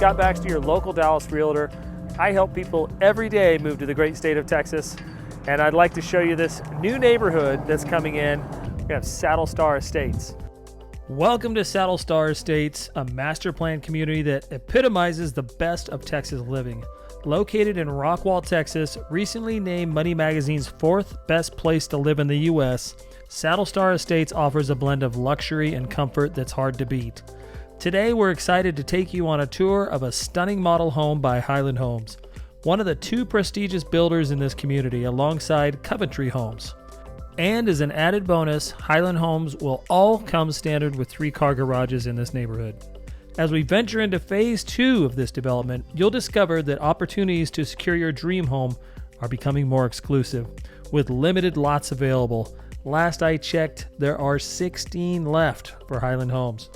Scott Baxter, your local Dallas realtor. I help people every day move to the great state of Texas, and I'd like to show you this new neighborhood that's coming in. We have Saddle Star Estates. Welcome to Saddle Star Estates, a master plan community that epitomizes the best of Texas living. Located in Rockwall, Texas, recently named Money Magazine's 4th best place to live in the U.S., Saddle Star Estates offers a blend of luxury and comfort that's hard to beat. Today, we're excited to take you on a tour of a stunning model home by Highland Homes, one of the 2 prestigious builders in this community alongside Coventry Homes. And as an added bonus, Highland Homes will all come standard with 3-car garages in this neighborhood. As we venture into phase 2 of this development, you'll discover that opportunities to secure your dream home are becoming more exclusive, with limited lots available. Last I checked, there are 16 left for Highland Homes.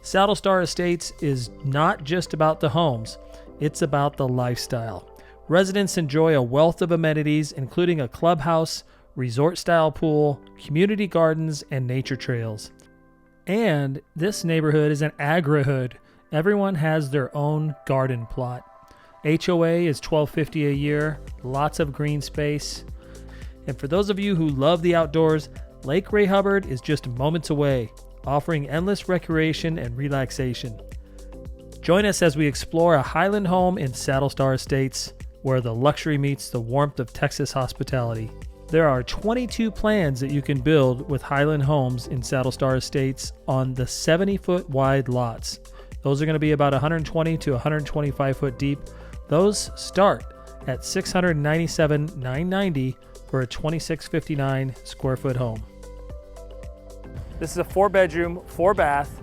Saddle Star Estates is not just about the homes, it's about the lifestyle. Residents enjoy a wealth of amenities, including a clubhouse, resort-style pool, community gardens, and nature trails. And this neighborhood is an agri-hood. Everyone has their own garden plot. HOA is $12.50 a year, lots of green space. And for those of you who love the outdoors, Lake Ray Hubbard is just moments away, offering endless recreation and relaxation. Join us as we explore a Highland home in Saddle Star Estates, where the luxury meets the warmth of Texas hospitality. There are 22 plans that you can build with Highland Homes in Saddle Star Estates on the 70-foot wide lots. Those are going to be about 120 to 125 foot deep. Those start at $697,990 for a 2659 square foot home. This is a 4-bedroom, 4-bath,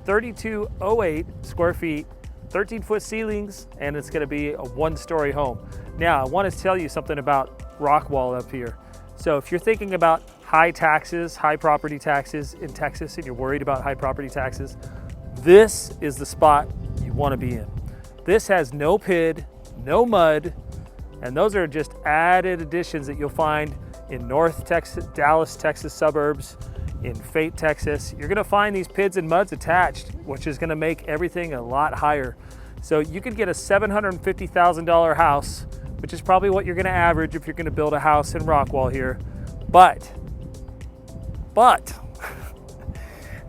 3208 square feet, 13-foot ceilings, and it's going to be a 1-story home. Now, I want to tell you something about Rockwall up here. So if you're thinking about high taxes, high property taxes in Texas, and you're worried about high property taxes, this is the spot you want to be in. This has no PID, no mud, and those are just added additions that you'll find in North Texas, Dallas, Texas suburbs, in Fate, Texas. You're gonna find these PIDs and muds attached, which is gonna make everything a lot higher. So you could get a $750,000 house, which is probably what you're gonna average if you're gonna build a house in Rockwall here. But,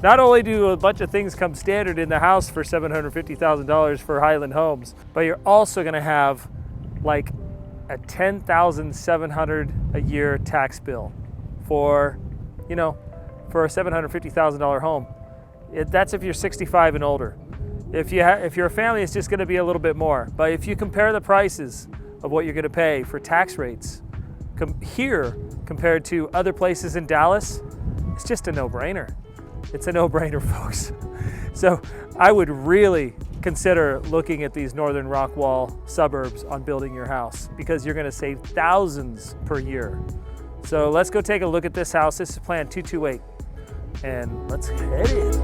not only do a bunch of things come standard in the house for $750,000 for Highland Homes, but you're also gonna have like a $10,700 a year tax bill for a $750,000 home. That's if you're 65 and older. If you're a family, it's just gonna be a little bit more. But if you compare the prices of what you're gonna pay for tax rates here compared to other places in Dallas, it's just a no-brainer. It's a no-brainer, folks. So I would really consider looking at these northern Rockwall suburbs on building your house, because you're gonna save thousands per year. So let's go take a look at this house. This is Plan 228, and let's head in.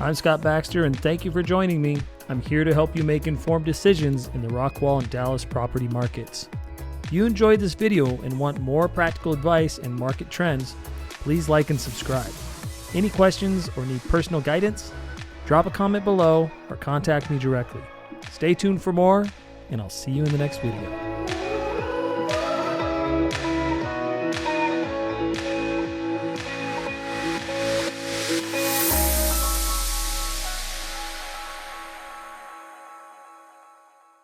I'm Scott Baxter, and thank you for joining me. I'm here to help you make informed decisions in the Rockwall and Dallas property markets. If you enjoyed this video and want more practical advice and market trends, please like and subscribe. Any questions or need personal guidance? Drop a comment below or contact me directly. Stay tuned for more, and I'll see you in the next video.